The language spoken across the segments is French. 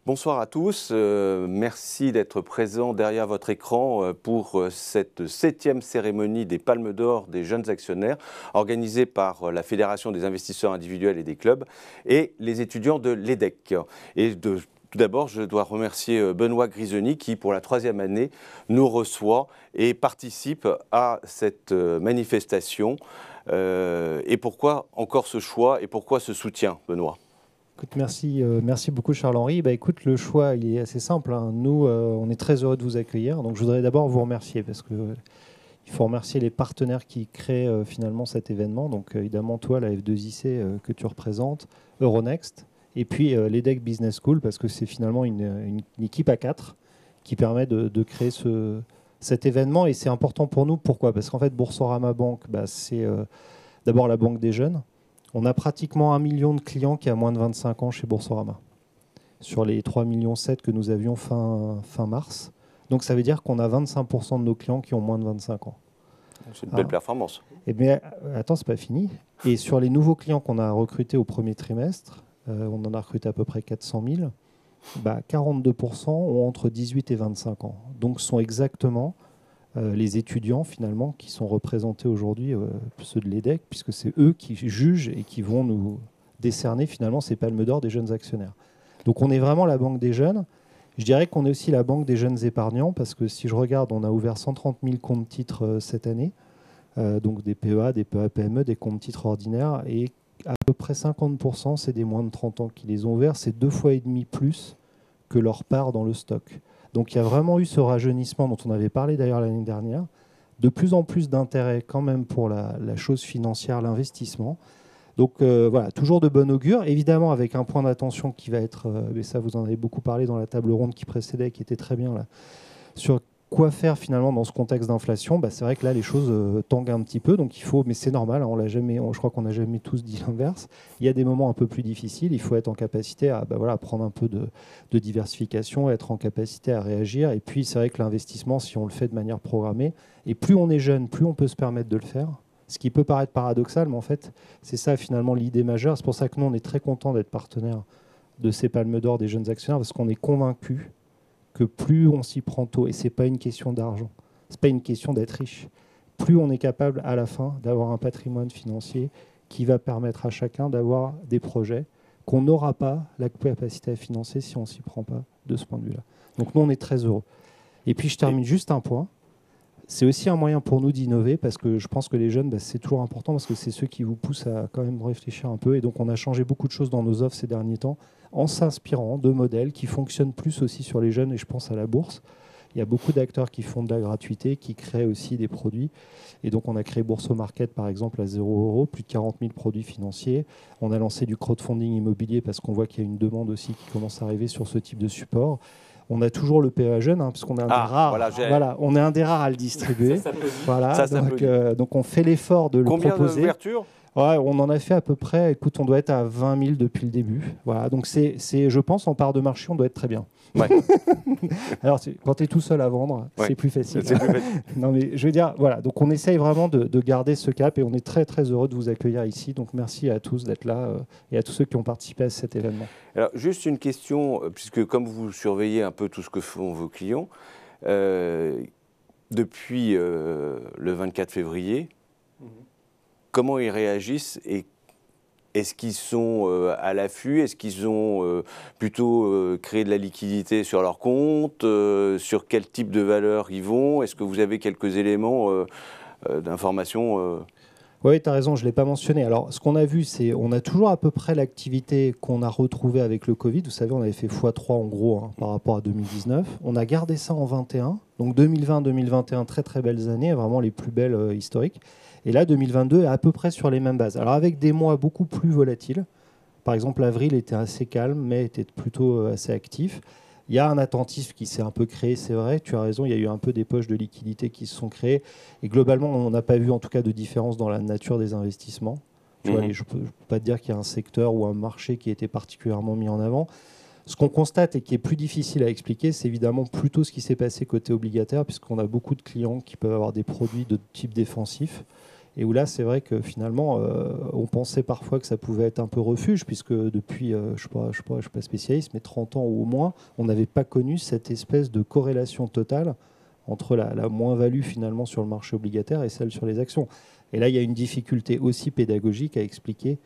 Bonsoir à tous, merci d'être présents derrière votre écran pour cette 7e cérémonie des Palmes d'Or des jeunes actionnaires organisée par la Fédération des investisseurs individuels et des clubs et les étudiants de l'EDEC. Tout d'abord, je dois remercier Benoît Grisoni qui, pour la 3e année, nous reçoit et participe à cette manifestation. Et pourquoi encore ce choix et pourquoi ce soutien, Benoît ? Écoute, merci beaucoup Charles-Henri. Écoute, le choix il est assez simple, hein. Nous, on est très heureux de vous accueillir. Donc, je voudrais d'abord vous remercier parce que il faut remercier les partenaires qui créent finalement cet événement. Donc, évidemment, toi, la F2IC que tu représentes, Euronext, et puis l'EDEC Business School parce que c'est finalement une équipe à 4 qui permet de créer cet événement. Et c'est important pour nous. Pourquoi ? Parce qu'en fait, Boursorama Banque, c'est d'abord la banque des jeunes. On a pratiquement 1 million de clients qui a moins de 25 ans chez Boursorama, sur les 3,7 millions que nous avions fin mars. Donc ça veut dire qu'on a 25% de nos clients qui ont moins de 25 ans. C'est une belle performance. Mais attends, c'est pas fini. Et sur les nouveaux clients qu'on a recrutés au premier trimestre, on en a recruté à peu près 400 000, 42% ont entre 18 et 25 ans. Donc ce sont exactement les étudiants finalement qui sont représentés aujourd'hui, ceux de l'EDEC, puisque c'est eux qui jugent et qui vont nous décerner finalement ces palmes d'or des jeunes actionnaires. Donc on est vraiment la banque des jeunes. Je dirais qu'on est aussi la banque des jeunes épargnants, parce que si je regarde, on a ouvert 130 000 comptes titres cette année, donc des PEA, des PEA-PME, des comptes titres ordinaires, et à peu près 50%, c'est des moins de 30 ans qui les ont ouverts. C'est 2,5 fois plus que leur part dans le stock. Donc il y a vraiment eu ce rajeunissement dont on avait parlé d'ailleurs l'année dernière, de plus en plus d'intérêt quand même pour la chose financière, l'investissement. Donc voilà, toujours de bon augure, évidemment avec un point d'attention qui va être, mais ça vous en avez beaucoup parlé dans la table ronde qui précédait, qui était très bien là, sur quoi faire finalement dans ce contexte d'inflation. C'est vrai que là les choses tanguent un petit peu, donc il faut, mais c'est normal, hein, je crois qu'on n'a jamais tous dit l'inverse. Il y a des moments un peu plus difficiles, il faut être en capacité à prendre un peu de diversification, être en capacité à réagir. Et puis c'est vrai que l'investissement, si on le fait de manière programmée, et plus on est jeune, plus on peut se permettre de le faire. Ce qui peut paraître paradoxal, mais en fait, c'est ça finalement l'idée majeure. C'est pour ça que nous, on est très contents d'être partenaires de ces palmes d'or des jeunes actionnaires, parce qu'on est convaincus que plus on s'y prend tôt, et ce n'est pas une question d'argent, ce n'est pas une question d'être riche, plus on est capable à la fin d'avoir un patrimoine financier qui va permettre à chacun d'avoir des projets qu'on n'aura pas la capacité à financer si on ne s'y prend pas de ce point de vue-là. Donc nous, on est très heureux. Et puis je termine juste un point. C'est aussi un moyen pour nous d'innover, parce que je pense que les jeunes, c'est toujours important, parce que c'est ceux qui vous poussent à quand même réfléchir un peu. Et donc on a changé beaucoup de choses dans nos offres ces derniers temps, en s'inspirant de modèles qui fonctionnent plus aussi sur les jeunes, et je pense à la bourse. Il y a beaucoup d'acteurs qui font de la gratuité, qui créent aussi des produits. Et donc on a créé Boursomarket par exemple à 0 €, plus de 40 000 produits financiers. On a lancé du crowdfunding immobilier, parce qu'on voit qu'il y a une demande aussi qui commence à arriver sur ce type de support. On a toujours le PEA jeune, hein, parce qu'on est un des rares. On est un des rares à le distribuer. Donc on fait l'effort de le proposer. Combien d'ouvertures ? On en a fait à peu près. Écoute, on doit être à 20 000 depuis le début. Voilà. Donc je pense, en part de marché, on doit être très bien. Ouais. Alors, quand tu es tout seul à vendre, c'est plus facile. Non, mais je veux dire, voilà. Donc, on essaye vraiment de garder ce cap, et on est très, très heureux de vous accueillir ici. Donc, merci à tous d'être là et à tous ceux qui ont participé à cet événement. Alors, juste une question, puisque comme vous surveillez un peu tout ce que font vos clients, depuis le 24 février, comment ils réagissent, et est-ce qu'ils sont à l'affût? Est-ce qu'ils ont plutôt créé de la liquidité sur leur compte? Sur quel type de valeur ils vont? Est-ce que vous avez quelques éléments d'information Oui, tu as raison, je ne l'ai pas mentionné. Alors, ce qu'on a vu, c'est on a toujours à peu près l'activité qu'on a retrouvée avec le Covid. Vous savez, on avait fait x3 en gros, hein, par rapport à 2019. On a gardé ça en 2021. Donc 2020-2021, très très belles années, vraiment les plus belles historiques. Et là, 2022 est à peu près sur les mêmes bases. Alors avec des mois beaucoup plus volatiles. Par exemple, avril était assez calme, mai était plutôt assez actif. Il y a un attentif qui s'est un peu créé, c'est vrai, tu as raison, il y a eu un peu des poches de liquidité qui se sont créées. Et globalement, on n'a pas vu en tout cas de différence dans la nature des investissements. Tu vois, je ne peux pas te dire qu'il y a un secteur ou un marché qui a été particulièrement mis en avant. Ce qu'on constate et qui est plus difficile à expliquer, c'est évidemment plutôt ce qui s'est passé côté obligataire, puisqu'on a beaucoup de clients qui peuvent avoir des produits de type défensif. Et où là, c'est vrai que finalement, on pensait parfois que ça pouvait être un peu refuge, puisque depuis, je ne suis pas spécialiste, mais 30 ans ou au moins, on n'avait pas connu cette espèce de corrélation totale entre la moins-value finalement sur le marché obligataire et celle sur les actions. Et là, il y a une difficulté aussi pédagogique à expliquer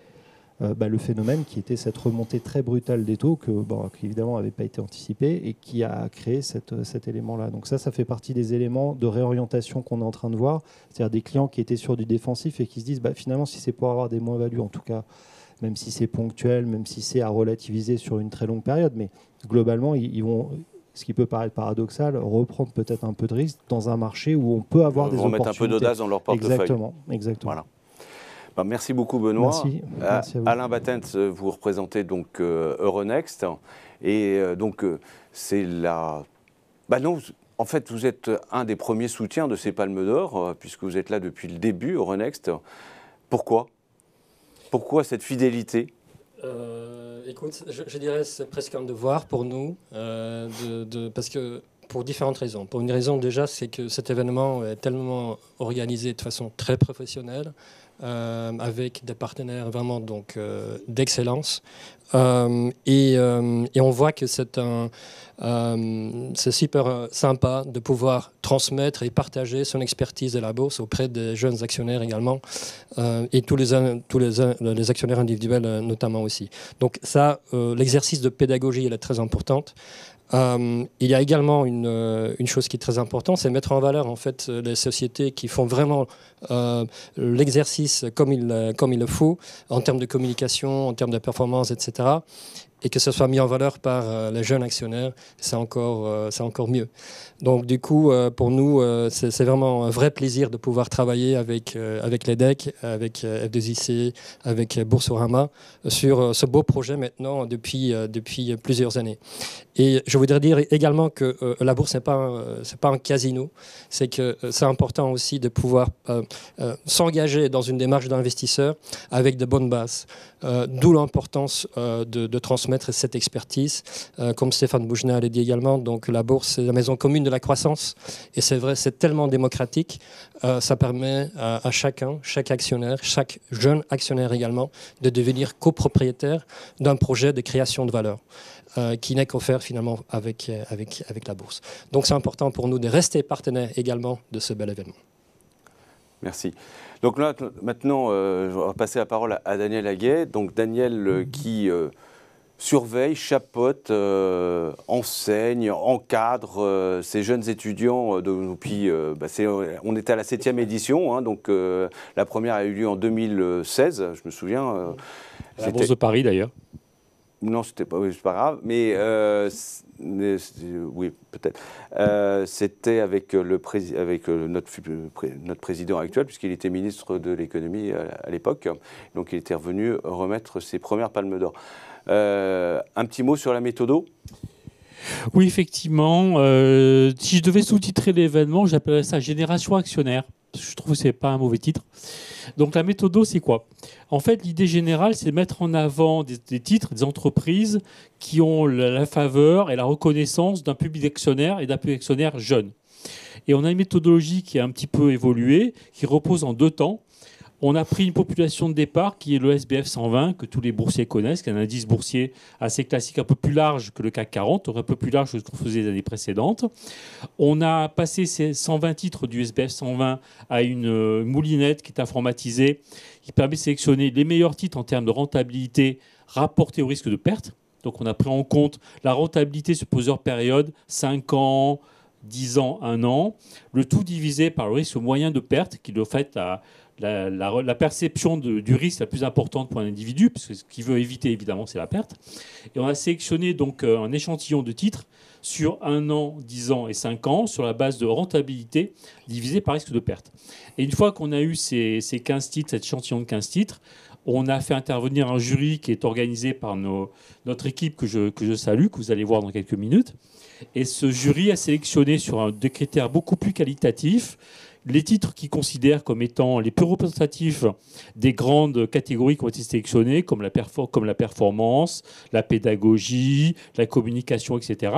le phénomène qui était cette remontée très brutale des taux qui évidemment n'avait pas été anticipée et qui a créé cet élément-là. Donc ça fait partie des éléments de réorientation qu'on est en train de voir, c'est-à-dire des clients qui étaient sur du défensif et qui se disent finalement si c'est pour avoir des moins-values, en tout cas même si c'est ponctuel, même si c'est à relativiser sur une très longue période, mais globalement ils vont, ce qui peut paraître paradoxal, reprendre peut-être un peu de risque dans un marché où on peut avoir des opportunités. Remettre un peu d'audace dans leur portefeuille. Exactement. Voilà. Merci beaucoup Benoît. Merci à vous. Alain Battens, vous représentez donc Euronext et donc c'est la... non, en fait vous êtes un des premiers soutiens de ces Palmes d'Or puisque vous êtes là depuis le début Euronext. Pourquoi cette fidélité? Écoute, je dirais c'est presque un devoir pour nous parce que pour différentes raisons. Pour une raison déjà, c'est que cet événement est tellement organisé de façon très professionnelle. Avec des partenaires vraiment d'excellence et on voit que c'est super sympa de pouvoir transmettre et partager son expertise de la bourse auprès des jeunes actionnaires également et tous les actionnaires individuels notamment aussi. Donc ça, l'exercice de pédagogie elle est très importante. Il y a également une chose qui est très importante, c'est mettre en valeur en fait les sociétés qui font vraiment l'exercice comme il le faut en termes de communication, en termes de performance, etc. Et que ce soit mis en valeur par les jeunes actionnaires, c'est encore mieux. Donc du coup, pour nous, c'est vraiment un vrai plaisir de pouvoir travailler avec l'EDEC, avec F2IC, avec Boursorama, sur ce beau projet maintenant depuis plusieurs années. Et je voudrais dire également que la bourse, c'est pas un casino, c'est que c'est important aussi de pouvoir s'engager dans une démarche d'investisseur avec de bonnes bases. D'où l'importance de transmettre cette expertise. Comme Stéphane Boujnah l'a dit également, donc la bourse, c'est la maison commune de la croissance. Et c'est vrai, c'est tellement démocratique. Ça permet à chaque actionnaire, chaque jeune actionnaire également, de devenir copropriétaire d'un projet de création de valeur. Qui n'est qu'offert finalement avec la bourse. Donc c'est important pour nous de rester partenaires également de ce bel événement. Merci. Donc là, maintenant, je vais passer la parole à Daniel Aguet. Donc Daniel qui surveille, chapeaute, enseigne, encadre ces jeunes étudiants depuis... on était à la 7e édition, hein, donc la première a eu lieu en 2016, je me souviens. À la Bourse de Paris d'ailleurs. Non, c'est pas grave, mais oui, peut-être. C'était avec notre président actuel, puisqu'il était ministre de l'économie à l'époque. Donc, il était revenu remettre ses premières palmes d'or. Un petit mot sur la méthodo ? Oui, effectivement. Si je devais sous-titrer l'événement, j'appellerais ça Génération actionnaire. Je trouve que ce n'est pas un mauvais titre. Donc la méthodo, c'est quoi? En fait, l'idée générale, c'est de mettre en avant des titres, des entreprises qui ont la faveur et la reconnaissance d'un public d'actionnaires et d'un public d'actionnaires jeunes. Et on a une méthodologie qui a un petit peu évolué, qui repose en 2 temps. On a pris une population de départ qui est le SBF 120, que tous les boursiers connaissent, qui est un indice boursier assez classique, un peu plus large que le CAC 40, un peu plus large que ce qu'on faisait les années précédentes. On a passé ces 120 titres du SBF 120 à une moulinette qui est informatisée, qui permet de sélectionner les meilleurs titres en termes de rentabilité rapportés au risque de perte. Donc on a pris en compte la rentabilité sur plusieurs périodes, 5 ans, 10 ans, 1 an, le tout divisé par le risque moyen de perte, qui est en fait la perception du risque la plus importante pour un individu, parce que ce qu'il veut éviter, évidemment, c'est la perte. Et on a sélectionné donc un échantillon de titres sur 1 an, 10 ans et 5 ans, sur la base de rentabilité divisée par risque de perte. Et une fois qu'on a eu ces 15 titres, cet échantillon de 15 titres, on a fait intervenir un jury qui est organisé par notre équipe que je salue, que vous allez voir dans quelques minutes. Et ce jury a sélectionné sur des critères beaucoup plus qualitatifs les titres qu'ils considèrent comme étant les plus représentatifs des grandes catégories qui ont été sélectionnées, comme la performance, la pédagogie, la communication, etc.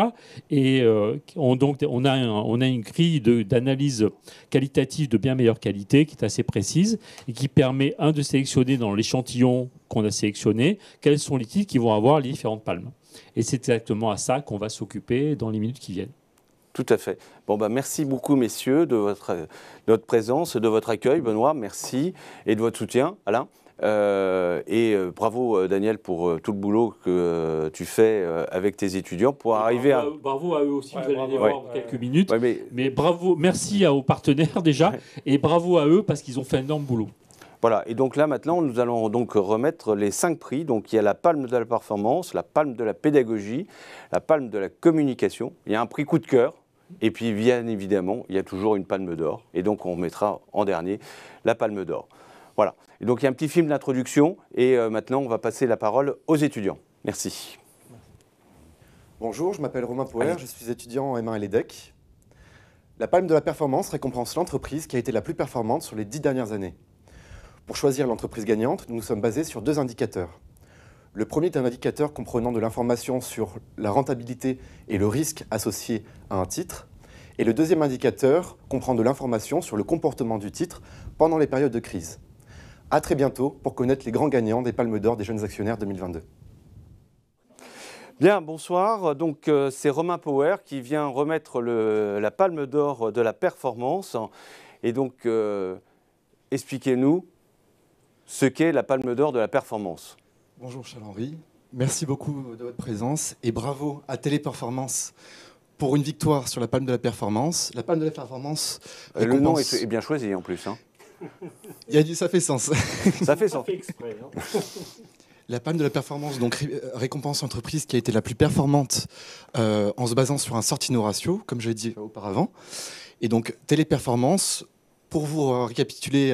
Et on a une grille d'analyse qualitative de bien meilleure qualité qui est assez précise et qui permet, de sélectionner dans l'échantillon qu'on a sélectionné, quels sont les titres qui vont avoir les différentes palmes. Et c'est exactement à ça qu'on va s'occuper dans les minutes qui viennent. Tout à fait. Bon, merci beaucoup, messieurs, de votre présence, de votre accueil. Benoît, merci. Et de votre soutien, Alain. Bravo, Daniel, pour tout le boulot que tu fais avec tes étudiants pour arriver à... Bravo à eux aussi, vous allez les voir dans quelques minutes. Ouais, mais bravo, merci aux partenaires déjà, et bravo à eux parce qu'ils ont fait un énorme boulot. Voilà, et donc là maintenant nous allons donc remettre les 5 prix. Donc il y a la palme de la performance, la palme de la pédagogie, la palme de la communication. Il y a un prix coup de cœur, et puis bien évidemment il y a toujours une palme d'or. Et donc on mettra en dernier la palme d'or. Voilà, et donc il y a un petit film d'introduction, et maintenant on va passer la parole aux étudiants. Merci. Bonjour, je m'appelle Romain Poher, je suis étudiant en M1 et l'EDEC. La palme de la performance récompense l'entreprise qui a été la plus performante sur les 10 dernières années. Pour choisir l'entreprise gagnante, nous nous sommes basés sur 2 indicateurs. Le premier est un indicateur comprenant de l'information sur la rentabilité et le risque associé à un titre. Et le deuxième indicateur comprend de l'information sur le comportement du titre pendant les périodes de crise. À très bientôt pour connaître les grands gagnants des Palmes d'Or des jeunes actionnaires 2022. Bien, bonsoir. Donc c'est Romain Poher qui vient remettre la Palme d'Or de la performance. Et donc expliquez-nous ce qu'est la Palme d'Or de la performance. Bonjour Charles-Henri, merci beaucoup de votre présence et bravo à Téléperformance pour une victoire sur la Palme de la performance. La Palme de la performance... Le nom est bien choisi en plus. Hein. Ça fait sens. Ça fait sens. La Palme de la performance donc, récompense l'entreprise qui a été la plus performante en se basant sur un sortino ratio, comme je l'ai dit auparavant. Et donc Téléperformance... Pour vous récapituler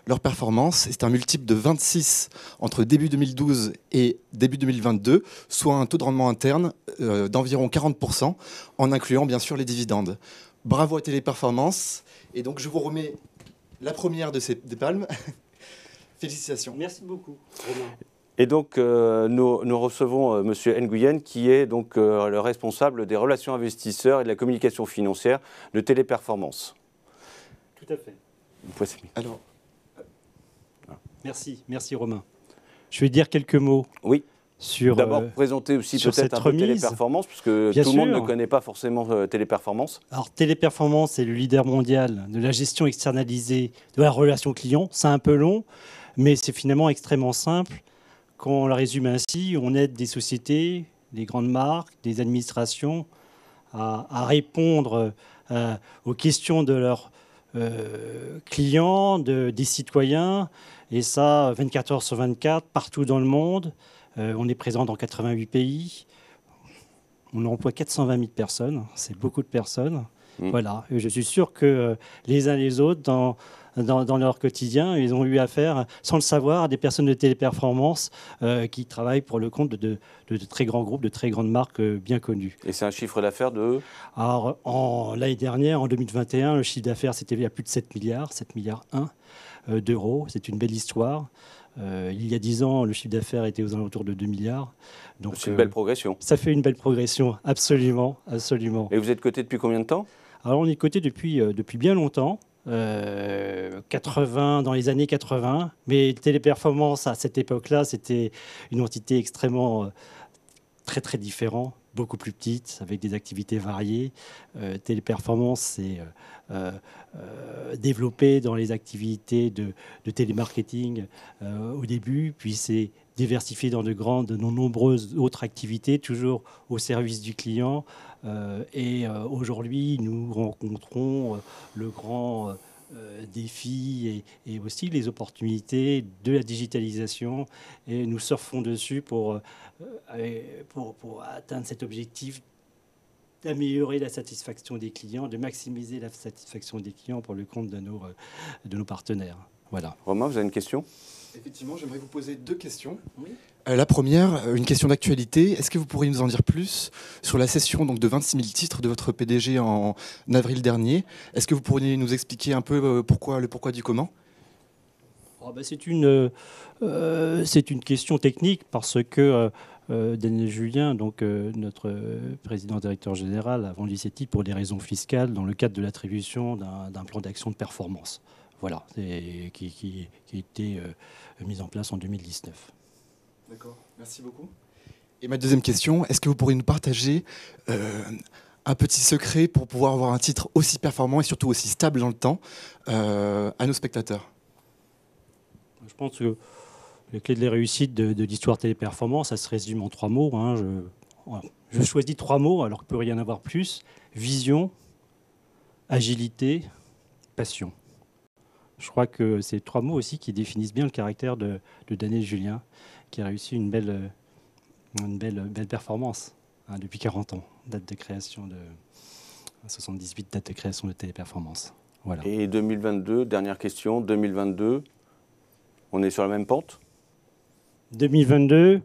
leur performance, c'est un multiple de 26 entre début 2012 et début 2022, soit un taux de rendement interne d'environ 40%, en incluant bien sûr les dividendes. Bravo à Téléperformance. Et donc je vous remets la première des palmes. Félicitations. Merci beaucoup, Romain. Et donc nous recevons M. Nguyen, qui est donc le responsable des relations investisseurs et de la communication financière de Téléperformance. Tout à fait. Alors, merci Romain. Je vais dire quelques mots. Oui. Sur d'abord présenter aussi peut-être un peu Téléperformance, puisque tout le monde ne connaît pas forcément Téléperformance. Alors Téléperformance est le leader mondial de la gestion externalisée de la relation client. C'est un peu long, mais c'est finalement extrêmement simple. Quand on le résume ainsi, on aide des sociétés, des grandes marques, des administrations à répondre aux questions de leurs clients, des citoyens, et ça 24 heures sur 24, partout dans le monde. On est présent dans 88 pays. On emploie 420 000 personnes, c'est beaucoup de personnes. Voilà. Et je suis sûr que les uns les autres, dans leur quotidien, ils ont eu affaire, sans le savoir, à des personnes de Téléperformance qui travaillent pour le compte de très grands groupes, de très grandes marques bien connues. Et c'est un chiffre d'affaires de... Alors, l'année dernière, en 2021, le chiffre d'affaires s'était à plus de 7 milliards 1 d'euros. C'est une belle histoire. Il y a 10 ans, le chiffre d'affaires était aux alentours de 2 milliards. Donc, c'est une belle progression. Ça fait une belle progression, absolument, absolument. Et vous êtes coté depuis combien de temps ? Alors, on est coté depuis bien longtemps. 80, dans les années 80, mais Téléperformance à cette époque-là, c'était une entité extrêmement très très différente, beaucoup plus petite, avec des activités variées. Téléperformance s'est développée dans les activités de télémarketing au début, puis s'est diversifié dans de nombreuses autres activités, toujours au service du client. Aujourd'hui, nous rencontrons le grand défi et aussi les opportunités de la digitalisation, et nous surfons dessus pour atteindre cet objectif d'améliorer la satisfaction des clients, de maximiser la satisfaction des clients pour le compte de nos partenaires. Voilà. Romain, vous avez une question ? effectivement, j'aimerais vous poser 2 questions. Oui. La première, une question d'actualité. Est-ce que vous pourriez nous en dire plus sur la cession donc, de 26 000 titres de votre PDG en avril dernier? Est-ce que vous pourriez nous expliquer un peu le pourquoi du comment? C'est une question technique parce que Daniel Julien, donc, notre président directeur général, a vendu ces titres pour des raisons fiscales dans le cadre de l'attribution d'un plan d'action de performance. Voilà, qui a été mis en place en 2019. D'accord, merci beaucoup. Et ma deuxième question, est-ce que vous pourriez nous partager un petit secret pour pouvoir avoir un titre aussi performant et surtout aussi stable dans le temps à nos spectateurs? Je pense que les clés de la réussite de l'histoire Téléperformance, ça se résume en 3 mots. Hein. Je choisis 3 mots, alors qu'il ne peut rien avoir plus. Vision, agilité, passion. Je crois que c'est 3 mots aussi qui définissent bien le caractère de Daniel Julien, qui a réussi une belle performance depuis 40 ans, date de création de 78, date de création de Téléperformance. Voilà. Et 2022, dernière question, 2022, on est sur la même pente? 2022,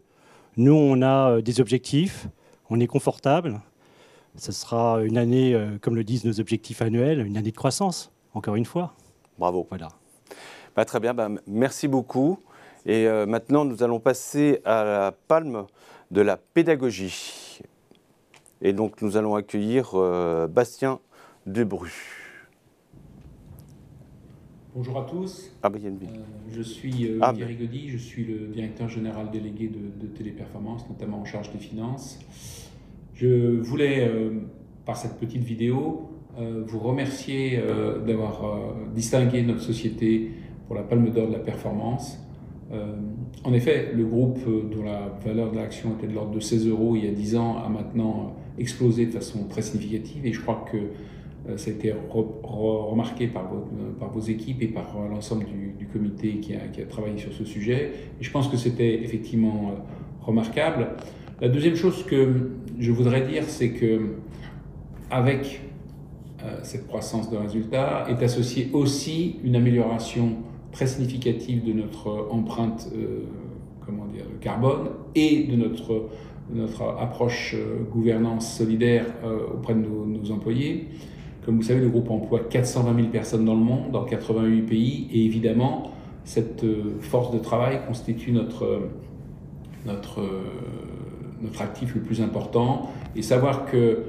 nous on a des objectifs, on est confortable. Ce sera une année, comme le disent nos objectifs annuels, une année de croissance, encore une fois. Bravo. Voilà. Très bien, merci beaucoup. Et maintenant, nous allons passer à la palme de la pédagogie. Et donc, nous allons accueillir Bastien Debruce. Bonjour à tous. Je suis Thierry Goddy, je suis le directeur général délégué de Téléperformance, notamment en charge des finances. Je voulais, par cette petite vidéo, vous remercier d'avoir distingué notre société pour la Palme d'Or de la performance. En effet, le groupe dont la valeur de l'action était de l'ordre de 16 € il y a 10 ans a maintenant explosé de façon très significative et je crois que ça a été remarqué par vos équipes et par l'ensemble du comité qui a travaillé sur ce sujet. Et je pense que c'était effectivement remarquable. La deuxième chose que je voudrais dire, c'est que avec cette croissance de résultats est associée aussi une amélioration très significative de notre empreinte de carbone et de notre approche gouvernance solidaire auprès de nos employés. Comme vous savez, le groupe emploie 420 000 personnes dans le monde, dans 88 pays, et évidemment, cette force de travail constitue notre actif le plus important. Et savoir que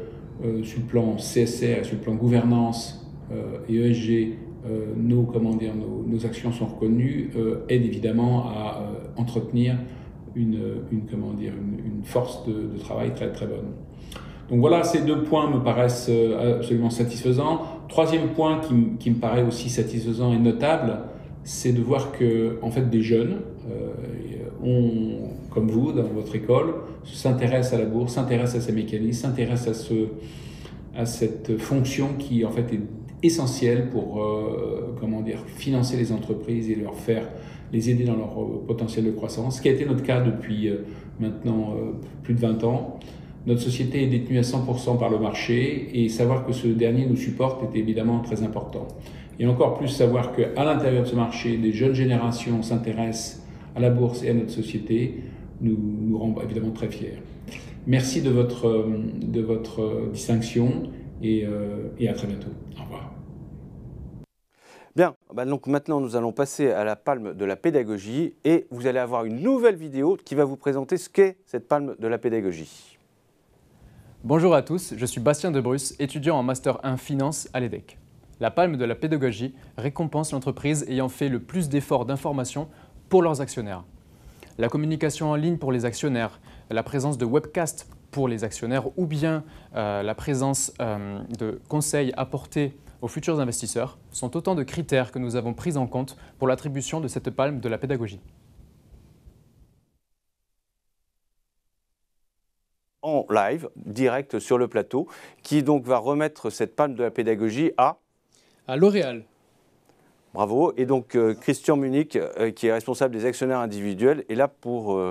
sur le plan CSR et sur le plan gouvernance et ESG, nos actions sont reconnues, aide évidemment à entretenir une force de travail très très bonne. Donc voilà, ces 2 points me paraissent absolument satisfaisants. Troisième point qui me paraît aussi satisfaisant et notable, c'est de voir que en fait, des jeunes, comme vous, dans votre école, s'intéressent à la bourse, s'intéressent à ces mécanismes, s'intéressent à cette fonction qui en fait est essentielle pour financer les entreprises et les aider dans leur potentiel de croissance, ce qui a été notre cas depuis maintenant plus de 20 ans. Notre société est détenue à 100% par le marché et savoir que ce dernier nous supporte est évidemment très important. Et encore plus savoir qu'à l'intérieur de ce marché, des jeunes générations s'intéressent à la bourse et à notre société nous rend évidemment très fiers. Merci de votre distinction et à très bientôt. Au revoir. Bien, donc maintenant nous allons passer à la palme de la pédagogie et vous allez avoir une nouvelle vidéo qui va vous présenter ce qu'est cette palme de la pédagogie. Bonjour à tous, je suis Bastien Debruce, étudiant en Master 1 Finance à l'EDEC. La palme de la pédagogie récompense l'entreprise ayant fait le plus d'efforts d'information pour leurs actionnaires. La communication en ligne pour les actionnaires, la présence de webcasts pour les actionnaires ou bien la présence de conseils apportés aux futurs investisseurs sont autant de critères que nous avons pris en compte pour l'attribution de cette palme de la pédagogie. En live, direct sur le plateau, qui donc va remettre cette palme de la pédagogie à L'Oréal. Bravo. Et donc Christian Munich, qui est responsable des actionnaires individuels, est là pour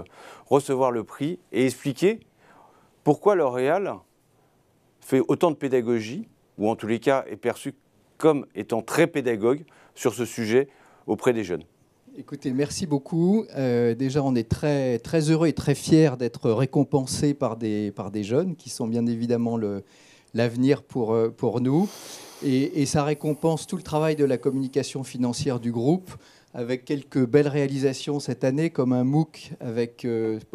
recevoir le prix et expliquer pourquoi L'Oréal fait autant de pédagogie, ou en tous les cas est perçu comme étant très pédagogue sur ce sujet auprès des jeunes. Écoutez, merci beaucoup. Déjà, on est très, très heureux et très fiers d'être récompensés par des jeunes qui sont bien évidemment l'avenir pour nous. Et ça récompense tout le travail de la communication financière du groupe, avec quelques belles réalisations cette année, comme un MOOC avec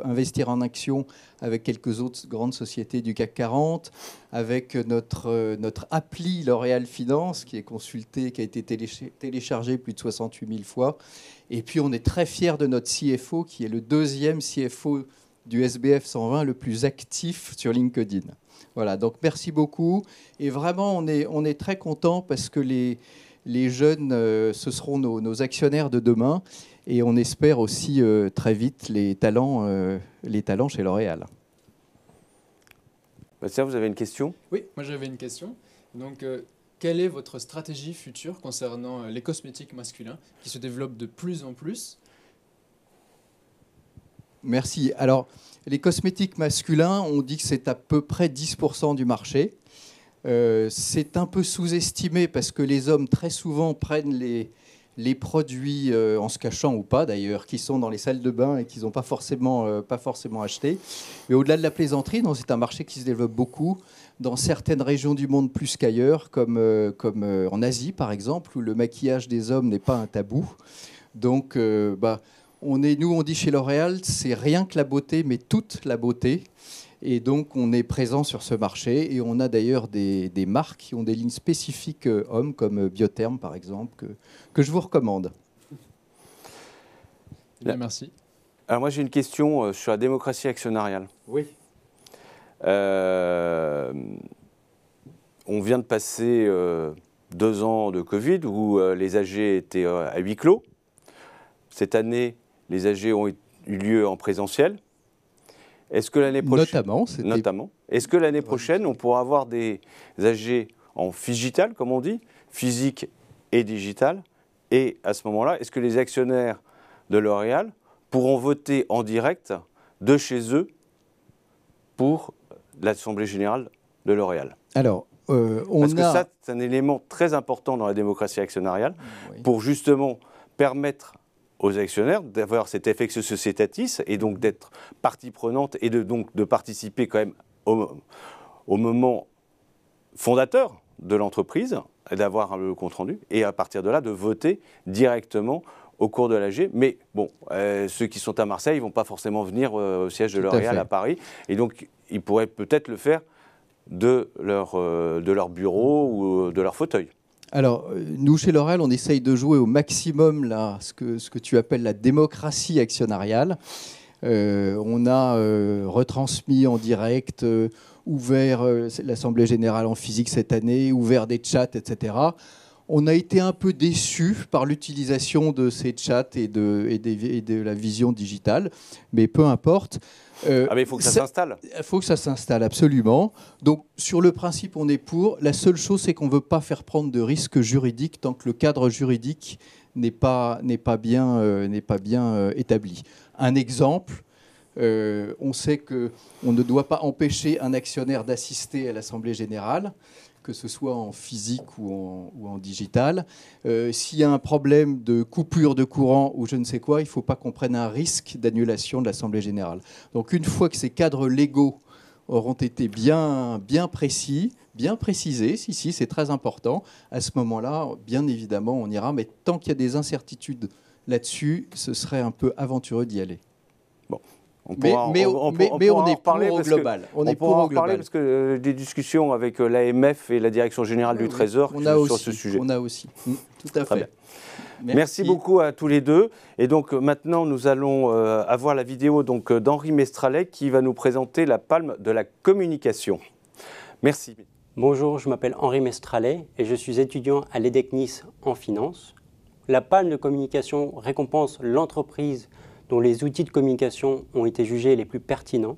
Investir en Action avec quelques autres grandes sociétés du CAC 40, avec notre appli L'Oréal Finance, qui est consultée, qui a été téléchargée plus de 68 000 fois. Et puis, on est très fiers de notre CFO, qui est le deuxième CFO du SBF 120 le plus actif sur LinkedIn. Voilà, donc merci beaucoup. Et vraiment, on est très contents parce que les jeunes, ce seront nos actionnaires de demain. Et on espère aussi très vite les talents chez L'Oréal. Bastien, vous avez une question? Oui, moi j'avais une question. Donc, quelle est votre stratégie future concernant les cosmétiques masculins qui se développent de plus en plus? Merci. Alors, les cosmétiques masculins, on dit que c'est à peu près 10% du marché. C'est un peu sous-estimé parce que les hommes, très souvent, prennent les produits, en se cachant ou pas d'ailleurs, qui sont dans les salles de bain et qu'ils n'ont pas forcément achetés. Mais au-delà de la plaisanterie, c'est un marché qui se développe beaucoup dans certaines régions du monde plus qu'ailleurs, comme en Asie par exemple, où le maquillage des hommes n'est pas un tabou. Donc, on dit chez L'Oréal, c'est rien que la beauté, mais toute la beauté. Et donc, on est présent sur ce marché. Et on a d'ailleurs des marques qui ont des lignes spécifiques hommes, comme Biotherm, par exemple, que je vous recommande. Bien, merci. Alors, moi, j'ai une question sur la démocratie actionnariale. Oui. On vient de passer 2 ans de Covid où les AG étaient à huis clos. Cette année, les AG ont eu lieu en présentiel. Est-ce que l'année prochaine, notamment, est-ce que l'année prochaine, on pourra avoir des AG en digital, comme on dit, physique et digital? Et à ce moment-là, est-ce que les actionnaires de L'Oréal pourront voter en direct de chez eux pour l'Assemblée générale de L'Oréal? Alors, parce que ça, c'est un élément très important dans la démocratie actionnariale, pour justement permettre aux actionnaires d'avoir cet effet sociétatis et donc d'être partie prenante et de participer quand même au moment fondateur de l'entreprise, d'avoir le compte-rendu et à partir de là de voter directement au cours de l'AG. Mais bon, ceux qui sont à Marseille ne vont pas forcément venir au siège de L'Oréal à Paris et donc ils pourraient peut-être le faire de leur bureau ou de leur fauteuil. Alors, nous, chez L'Oréal, on essaye de jouer au maximum là, ce que tu appelles la démocratie actionnariale. On a retransmis en direct, ouvert l'Assemblée générale en physique cette année, ouvert des chats, etc. On a été un peu déçus par l'utilisation de ces chats et de la vision digitale, mais peu importe. Mais il faut que ça s'installe. Il faut que ça s'installe, absolument. Donc, sur le principe, on est pour. La seule chose, c'est qu'on ne veut pas faire prendre de risques juridiques tant que le cadre juridique n'est pas bien établi. Un exemple, on sait qu'on ne doit pas empêcher un actionnaire d'assister à l'Assemblée générale, que ce soit en physique ou en digital. S'il y a un problème de coupure de courant ou je ne sais quoi, il ne faut pas qu'on prenne un risque d'annulation de l'Assemblée générale. Donc une fois que ces cadres légaux auront été bien précis, bien précisés, si, c'est très important, à ce moment-là, bien évidemment, on ira. Mais tant qu'il y a des incertitudes là-dessus, ce serait un peu aventureux d'y aller. Bon. On est pour au global. On est pour au global. Parce que des discussions avec l'AMF et la Direction générale du Trésor sur ce sujet. On a aussi. Tout à fait. Merci beaucoup à tous les deux. Et donc maintenant, nous allons avoir la vidéo d'Henri Mestralet qui va nous présenter la palme de la communication. Merci. Bonjour, je m'appelle Henri Mestralet et je suis étudiant à l'EDEC Nice en finance. La palme de communication récompense l'entreprise dont les outils de communication ont été jugés les plus pertinents.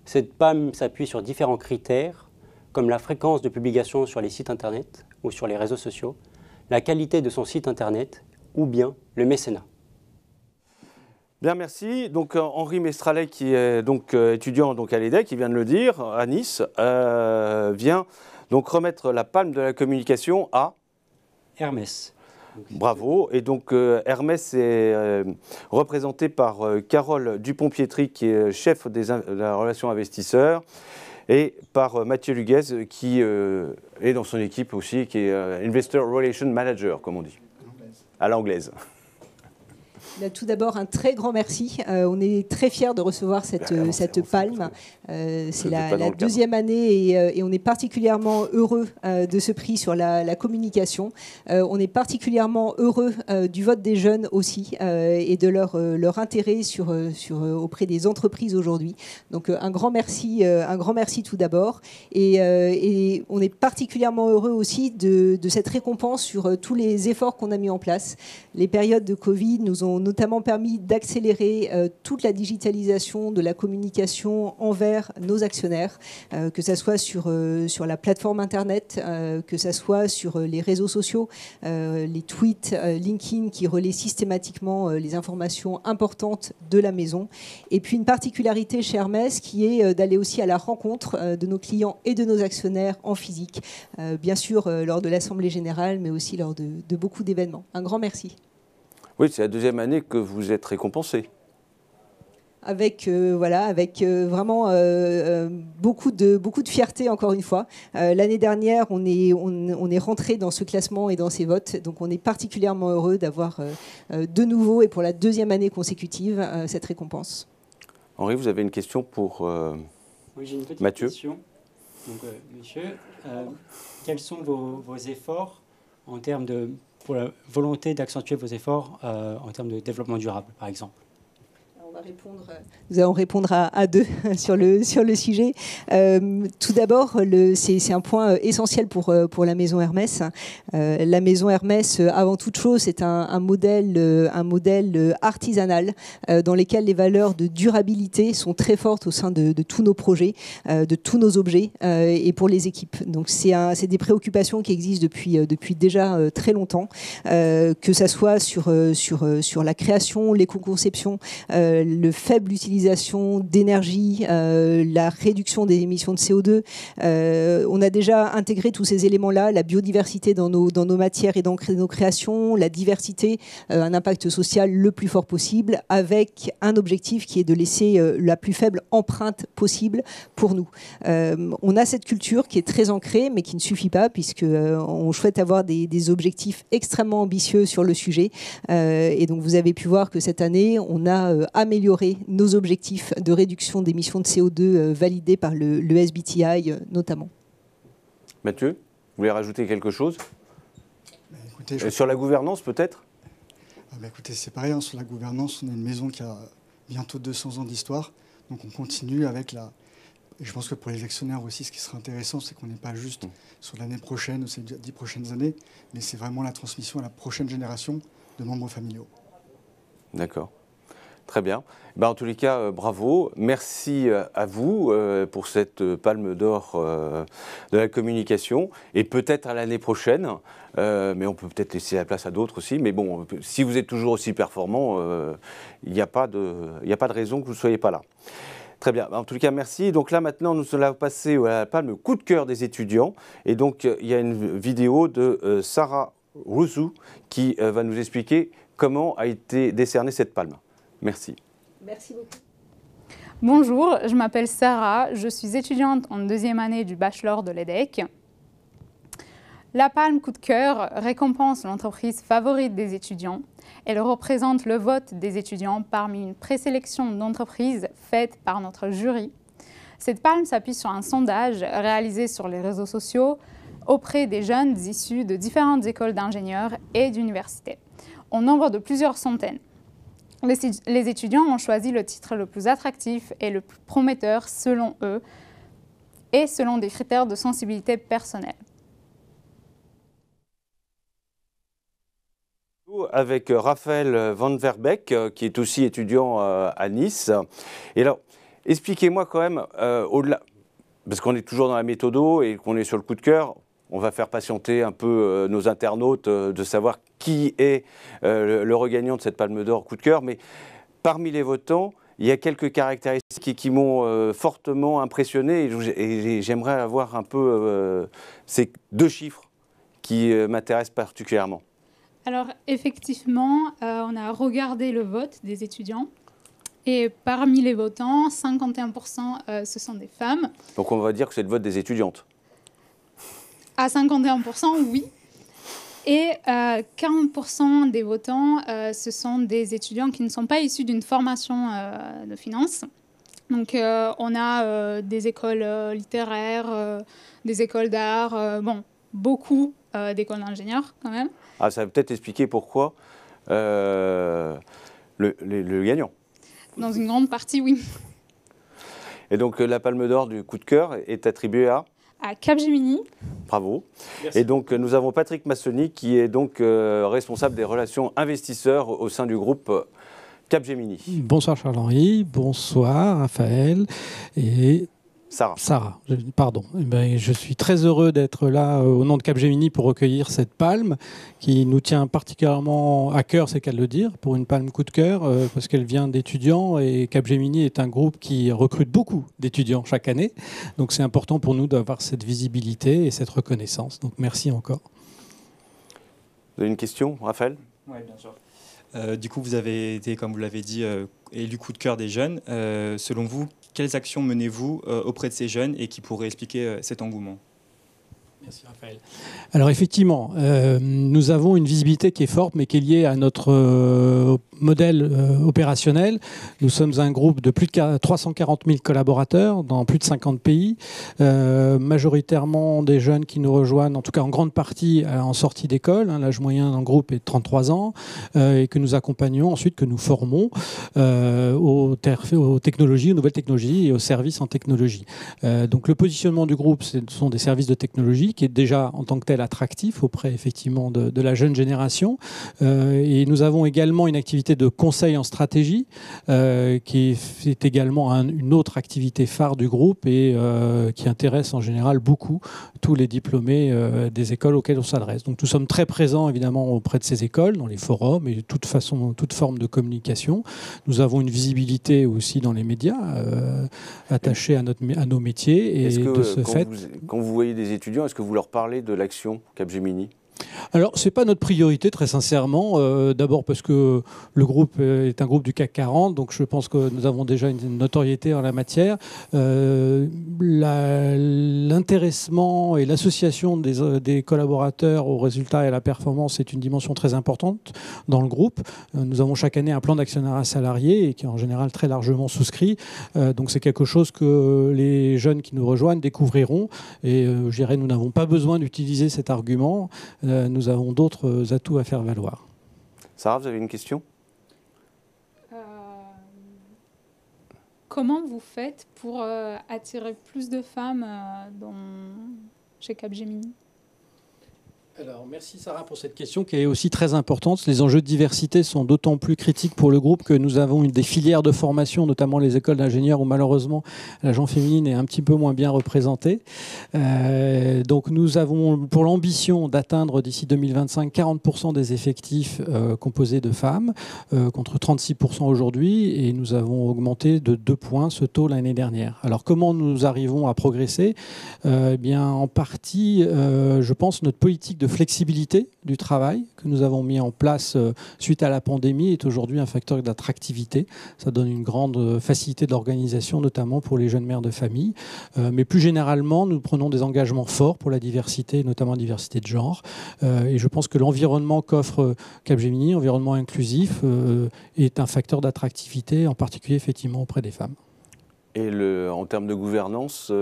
Cette palme s'appuie sur différents critères, comme la fréquence de publication sur les sites internet ou sur les réseaux sociaux, la qualité de son site internet ou bien le mécénat. Bien, merci. Donc Henri Mestralet, qui est étudiant à l'EDEC, qui vient de le dire, à Nice, vient donc remettre la palme de la communication à Hermès. Bravo. Et donc Hermès est représenté par Carole Dupont-Pietri, qui est chef de la relation investisseur, et par Mathieu Luguez, qui est dans son équipe aussi, qui est Investor Relation Manager, comme on dit, à l'anglaise. Tout d'abord, un très grand merci. On est très fiers de recevoir cette palme. C'est la deuxième année et on est particulièrement heureux de ce prix sur la communication. On est particulièrement heureux du vote des jeunes aussi et de leur intérêt auprès des entreprises aujourd'hui. Donc un grand merci tout d'abord. Et on est particulièrement heureux aussi de cette récompense sur tous les efforts qu'on a mis en place. Les périodes de Covid nous ont notamment permis d'accélérer toute la digitalisation de la communication envers nos actionnaires, que ce soit sur la plateforme Internet, que ce soit sur les réseaux sociaux, les tweets, LinkedIn qui relaient systématiquement les informations importantes de la maison. Et puis une particularité chez Hermès qui est d'aller aussi à la rencontre de nos clients et de nos actionnaires en physique, bien sûr lors de l'Assemblée Générale, mais aussi lors de beaucoup d'événements. Un grand merci. Oui, c'est la deuxième année que vous êtes récompensé. Avec vraiment beaucoup de fierté, encore une fois. L'année dernière, on est rentré dans ce classement et dans ces votes, donc on est particulièrement heureux d'avoir de nouveau et pour la deuxième année consécutive cette récompense. Henri, vous avez une question pour oui, j'ai une petite Mathieu. Question. Donc, monsieur, quels sont vos efforts en termes pour la volonté d'accentuer vos efforts en termes de développement durable, par exemple? Nous allons répondre à deux sur le sujet. Tout d'abord, c'est un point essentiel pour la maison Hermès. La maison Hermès, avant toute chose, c'est un modèle artisanal dans lequel les valeurs de durabilité sont très fortes au sein de tous nos projets, de tous nos objets et pour les équipes. Donc c'est des préoccupations qui existent depuis déjà très longtemps, que ça soit sur la création, l'éco-conception, le faible utilisation d'énergie, la réduction des émissions de CO2. On a déjà intégré tous ces éléments-là, la biodiversité dans nos matières et dans nos créations, la diversité, un impact social le plus fort possible, avec un objectif qui est de laisser la plus faible empreinte possible pour nous. On a cette culture qui est très ancrée, mais qui ne suffit pas, puisqu'on souhaite avoir des objectifs extrêmement ambitieux sur le sujet. Et donc vous avez pu voir que cette année, on a améliorer nos objectifs de réduction d'émissions de CO2 validés par le SBTi notamment. Mathieu, vous voulez rajouter quelque chose? Écoutez, sur la gouvernance peut-être? Écoutez, c'est pareil, sur la gouvernance, on est une maison qui a bientôt 200 ans d'histoire, donc on continue avec la... Et je pense que pour les actionnaires aussi, ce qui serait intéressant, c'est qu'on n'est pas juste sur l'année prochaine ou ces 10 prochaines années, mais c'est vraiment la transmission à la prochaine génération de membres familiaux. D'accord. Très bien. En tous les cas, bravo. Merci à vous pour cette palme d'or de la communication et peut-être à l'année prochaine. Mais on peut peut-être laisser la place à d'autres aussi. Mais bon, si vous êtes toujours aussi performant, il n'y a pas de raison que vous ne soyez pas là. Très bien. En tout cas, merci. Donc là, maintenant, nous allons passer à la palme coup de cœur des étudiants. Et donc, il y a une vidéo de Sarah Rousseau qui va nous expliquer comment a été décernée cette palme. Merci. Merci beaucoup. Bonjour, je m'appelle Sarah, je suis étudiante en deuxième année du bachelor de l'EDEC. La palme coup de cœur récompense l'entreprise favorite des étudiants. Elle représente le vote des étudiants parmi une présélection d'entreprises faite par notre jury. Cette palme s'appuie sur un sondage réalisé sur les réseaux sociaux auprès des jeunes issus de différentes écoles d'ingénieurs et d'universités, au nombre de plusieurs centaines. Les étudiants ont choisi le titre le plus attractif et le plus prometteur selon eux et selon des critères de sensibilité personnelle. Avec Raphaël Van Verbeek, qui est aussi étudiant à Nice. Et alors, expliquez-moi quand même, au-delà, parce qu'on est toujours dans la méthodo et qu'on est sur le coup de cœur, on va faire patienter un peu nos internautes de savoir qui est le regagnant de cette palme d'or coup de cœur. Mais parmi les votants, il y a quelques caractéristiques qui m'ont fortement impressionné et j'aimerais avoir un peu ces deux chiffres qui m'intéressent particulièrement. Alors effectivement, on a regardé le vote des étudiants. Et parmi les votants, 51% ce sont des femmes. Donc on va dire que c'est le vote des étudiantes. À 51%, oui. Et 40% des votants, ce sont des étudiants qui ne sont pas issus d'une formation de finance. Donc on a des écoles littéraires, des écoles d'art, bon, beaucoup d'écoles d'ingénieurs quand même. Ah, ça va peut-être expliquer pourquoi le gagnant. Dans une grande partie, oui. Et donc la Palme d'Or du coup de cœur est attribuée à Capgemini. Bravo. Merci. Et donc nous avons Patrick Massoni qui est donc responsable des relations investisseurs au sein du groupe Capgemini. Bonsoir Charles-Henri, bonsoir Raphaël et Sarah. Pardon. Eh ben, je suis très heureux d'être là au nom de Capgemini pour recueillir cette palme qui nous tient particulièrement à cœur, c'est qu'à le dire, pour une palme coup de cœur, parce qu'elle vient d'étudiants et Capgemini est un groupe qui recrute beaucoup d'étudiants chaque année. Donc c'est important pour nous d'avoir cette visibilité et cette reconnaissance. Donc merci encore. Vous avez une question, Raphaël ? Oui, bien sûr. Du coup, vous avez été, comme vous l'avez dit, élu coup de cœur des jeunes. Selon vous, quelles actions menez-vous auprès de ces jeunes et qui pourraient expliquer cet engouement ? Merci Raphaël. Alors effectivement, nous avons une visibilité qui est forte, mais qui est liée à notre modèle opérationnel. Nous sommes un groupe de plus de 340 000 collaborateurs dans plus de 50 pays, majoritairement des jeunes qui nous rejoignent, en tout cas en grande partie en sortie d'école. L'âge moyen dans le groupe est de 33 ans et que nous accompagnons ensuite, que nous formons aux technologies, aux nouvelles technologies et aux services en technologie. Donc le positionnement du groupe, ce sont des services de technologie qui est déjà en tant que tel attractif auprès effectivement de la jeune génération. Et nous avons également une activité de conseil en stratégie qui est également une autre activité phare du groupe et qui intéresse en général beaucoup tous les diplômés des écoles auxquelles on s'adresse. Donc nous sommes très présents évidemment auprès de ces écoles, dans les forums et toute forme de communication. Nous avons une visibilité aussi dans les médias attachés à nos métiers. Et de ce fait, quand vous voyez des étudiants, est-ce que vous leur parlez de l'action Capgemini ? Alors, ce n'est pas notre priorité, très sincèrement. D'abord parce que le groupe est un groupe du CAC 40, donc je pense que nous avons déjà une notoriété en la matière. L'intéressement et l'association des collaborateurs aux résultats et à la performance est une dimension très importante dans le groupe. Nous avons chaque année un plan d'actionnariat salarié et qui est en général très largement souscrit. Donc c'est quelque chose que les jeunes qui nous rejoignent découvriront. Et je dirais, nous n'avons pas besoin d'utiliser cet argument. Nous avons d'autres atouts à faire valoir. Sarah, vous avez une question ? Comment vous faites pour attirer plus de femmes chez Capgemini ? Alors, merci Sarah pour cette question qui est aussi très importante. Les enjeux de diversité sont d'autant plus critiques pour le groupe que nous avons des filières de formation, notamment les écoles d'ingénieurs où malheureusement la gente féminine est un petit peu moins bien représentée. Donc nous avons pour l'ambition d'atteindre d'ici 2025 40% des effectifs composés de femmes, contre 36% aujourd'hui, et nous avons augmenté de 2 points ce taux l'année dernière. Alors comment nous arrivons à progresser ? Eh bien, en partie, je pense, notre politique de flexibilité du travail que nous avons mis en place suite à la pandémie est aujourd'hui un facteur d'attractivité. Ça donne une grande facilité d'organisation, notamment pour les jeunes mères de famille. Mais plus généralement, nous prenons des engagements forts pour la diversité, notamment la diversité de genre. Et je pense que l'environnement qu'offre Capgemini, environnement inclusif, est un facteur d'attractivité, en particulier effectivement auprès des femmes. Et en termes de gouvernance,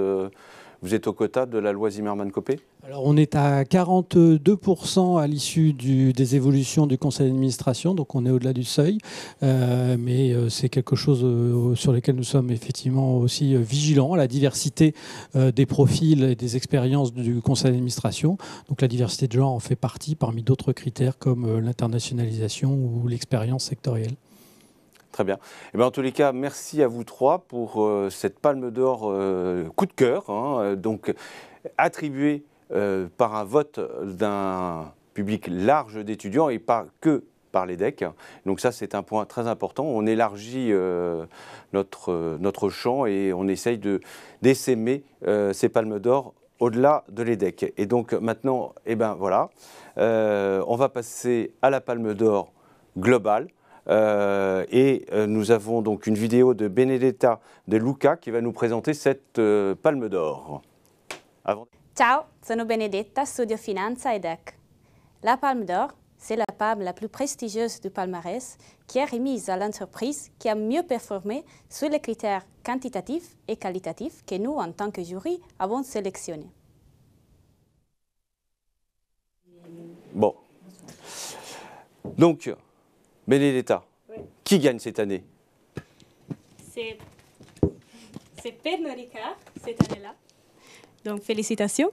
vous êtes au quota de la loi Zimmermann-Copé ? Alors on est à 42% à l'issue des évolutions du conseil d'administration, donc on est au-delà du seuil, mais c'est quelque chose sur lequel nous sommes effectivement aussi vigilants, la diversité des profils et des expériences du conseil d'administration. Donc la diversité de genre en fait partie parmi d'autres critères comme l'internationalisation ou l'expérience sectorielle. Très bien. Et bien, en tous les cas, merci à vous trois pour cette palme d'or coup de cœur, donc attribuée par un vote d'un public large d'étudiants et pas que par l'EDEC. Donc ça, c'est un point très important. On élargit notre champ et on essaye d'essaimer ces palmes d'or au-delà de l'EDEC. Et donc maintenant, voilà, on va passer à la Palme d'Or globale. Nous avons donc une vidéo de Benedetta De Luca qui va nous présenter cette Palme d'Or. Ciao, sono Benedetta, studio Finanza EDEC. La Palme d'Or, c'est la palme la plus prestigieuse du palmarès qui est remise à l'entreprise qui a mieux performé sur les critères quantitatifs et qualitatifs que nous, en tant que jury, avons sélectionnés. Bon. Donc, Benedetta, qui gagne cette année? C'est Pernod Ricard cette année-là. Donc, félicitations.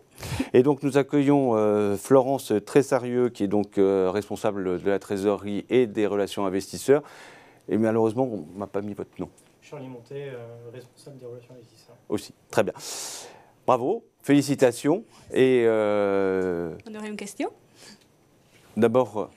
Et donc, nous accueillons Florence Tressarieux, qui est donc responsable de la trésorerie et des relations investisseurs. Et malheureusement, on ne m'a pas mis votre nom. Charlie Montet, responsable des relations investisseurs. Aussi, très bien. Bravo, félicitations. Et on aurait une question? D'abord,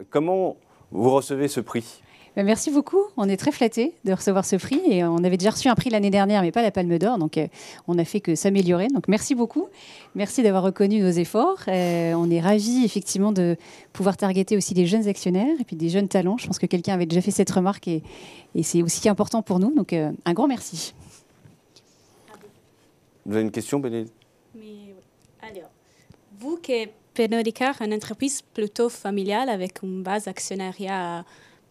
comment vous recevez ce prix? Merci beaucoup. On est très flattés de recevoir ce prix. Et on avait déjà reçu un prix l'année dernière, mais pas la Palme d'Or. Donc, on n'a fait que s'améliorer. Donc, merci beaucoup. Merci d'avoir reconnu nos efforts. On est ravis, effectivement, de pouvoir targeter aussi des jeunes actionnaires et puis des jeunes talents. Je pense que quelqu'un avait déjà fait cette remarque et c'est aussi important pour nous. Donc, un grand merci. Vous avez une question, Bénédicte? Alors, vous que Pernod Ricard est une entreprise plutôt familiale avec une base actionnariat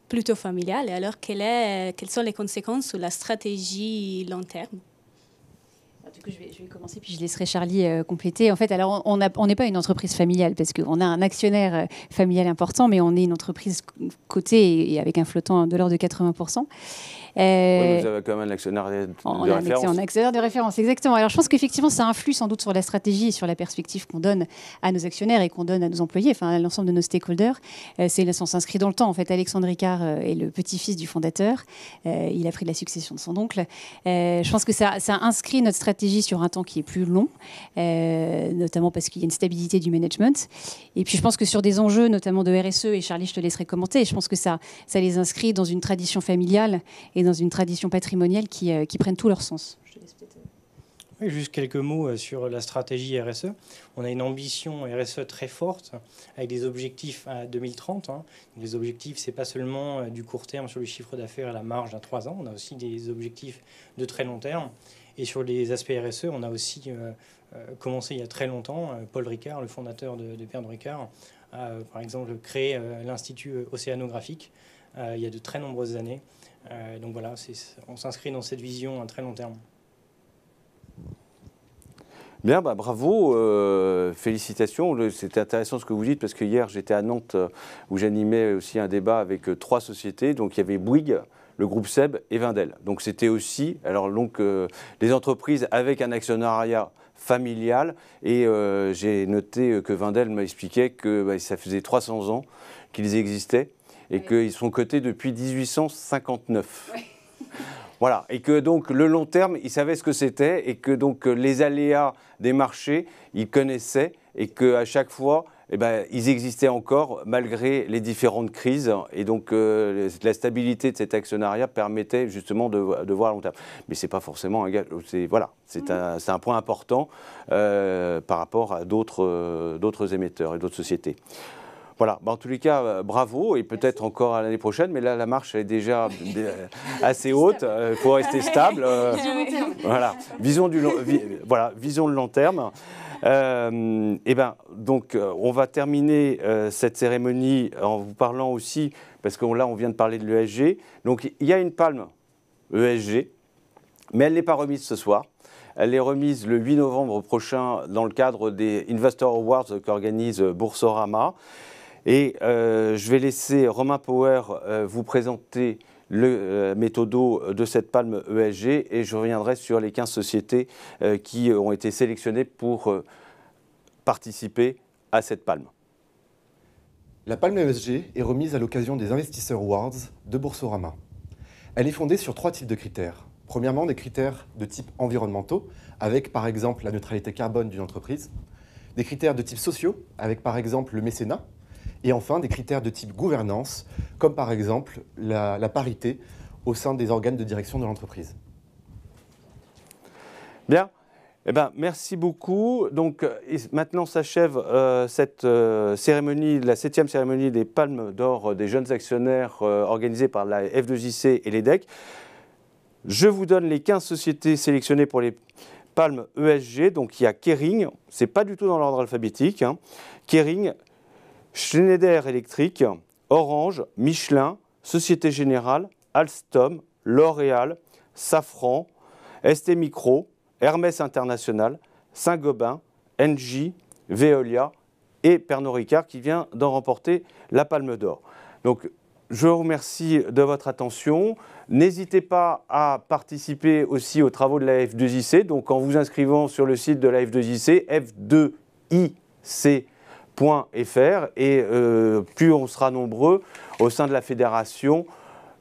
plutôt familiale, alors quelles sont les conséquences sur la stratégie long terme? Du coup, je vais commencer, puis je laisserai Charlie compléter. En fait, alors, on n'est pas une entreprise familiale, parce qu'on a un actionnaire familial important, mais on est une entreprise cotée et avec un flottant de l'ordre de 80%. Oui, vous avez quand même un actionnaire de référence. Un actionnaire de référence, exactement. Alors, je pense qu'effectivement, ça influe sans doute sur la stratégie et sur la perspective qu'on donne à nos actionnaires et qu'on donne à nos employés, enfin, à l'ensemble de nos stakeholders. On s'inscrit dans le temps. En fait, Alexandre Ricard est le petit-fils du fondateur. Il a pris la succession de son oncle. Je pense que ça inscrit notre stratégie sur un temps qui est plus long, notamment parce qu'il y a une stabilité du management. Et puis, je pense que sur des enjeux, notamment de RSE, et Charlie, je te laisserai commenter, je pense que ça les inscrit dans une tradition familiale et dans une tradition patrimoniale qui prennent tout leur sens. Je te laisse peut-être... Oui, juste quelques mots sur la stratégie RSE. On a une ambition RSE très forte avec des objectifs à 2030. Les objectifs, ce n'est pas seulement du court terme sur le chiffre d'affaires et la marge à 3 ans. On a aussi des objectifs de très long terme. Et sur les aspects RSE, on a aussi commencé il y a très longtemps. Paul Ricard, le fondateur de Pernod Ricard, a par exemple créé l'Institut océanographique il y a de très nombreuses années. Donc voilà, on s'inscrit dans cette vision à très long terme. Bien, bravo, félicitations. C'était intéressant ce que vous dites parce que hier j'étais à Nantes où j'animais aussi un débat avec 3 sociétés. Donc il y avait Bouygues, le groupe SEB et Wendel. Donc c'était aussi des entreprises avec un actionnariat familial et j'ai noté que Wendel m'expliquait que ça faisait 300 ans qu'ils existaient. Et qu'ils sont cotés depuis 1859. Oui. Voilà, et que donc le long terme, ils savaient ce que c'était, et que donc les aléas des marchés, ils connaissaient, et qu'à chaque fois, ils existaient encore malgré les différentes crises. Et donc la stabilité de cet actionnariat permettait justement de voir à long terme. Mais ce n'est pas forcément un gage. C'est un point important par rapport à d'autres émetteurs et d'autres sociétés. Voilà, en tous les cas, bravo, et peut-être encore à l'année prochaine, mais là, la marche est déjà assez haute, il faut rester stable. Voilà, visons le long terme. Donc, on va terminer cette cérémonie en vous parlant aussi, parce que là, on vient de parler de l'ESG. Donc, il y a une palme ESG, mais elle n'est pas remise ce soir. Elle est remise le 8 novembre prochain dans le cadre des Investor Awards qu'organise Boursorama. Et je vais laisser Romain Power vous présenter le méthodo de cette palme ESG et je reviendrai sur les 15 sociétés qui ont été sélectionnées pour participer à cette palme. La palme ESG est remise à l'occasion des Investisseurs Awards de Boursorama. Elle est fondée sur 3 types de critères. Premièrement, des critères de type environnementaux, avec par exemple la neutralité carbone d'une entreprise. Des critères de type sociaux, avec par exemple le mécénat. Et enfin, des critères de type gouvernance, comme par exemple la parité au sein des organes de direction de l'entreprise. Bien. Eh ben, merci beaucoup. Donc, maintenant s'achève cette cérémonie, la 7e cérémonie des Palmes d'Or des jeunes actionnaires organisée par la F2JC et l'EDEC. Je vous donne les 15 sociétés sélectionnées pour les Palmes ESG. Donc, il y a Kering, c'est pas du tout dans l'ordre alphabétique. Hein. Kering, Schneider Electric, Orange, Michelin, Société Générale, Alstom, L'Oréal, Safran, ST Micro, Hermès International, Saint-Gobain, Engie, Veolia et Pernod Ricard qui vient d'en remporter la Palme d'Or. Donc, je vous remercie de votre attention. N'hésitez pas à participer aussi aux travaux de la F2JC. Donc, en vous inscrivant sur le site de la F2JC, f2ic.fr. Et plus on sera nombreux au sein de la fédération,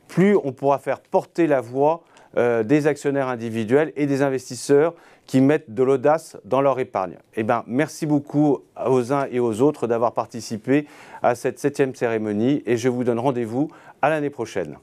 plus on pourra faire porter la voix des actionnaires individuels et des investisseurs qui mettent de l'audace dans leur épargne. Eh ben, merci beaucoup aux uns et aux autres d'avoir participé à cette 7e cérémonie et je vous donne rendez-vous à l'année prochaine.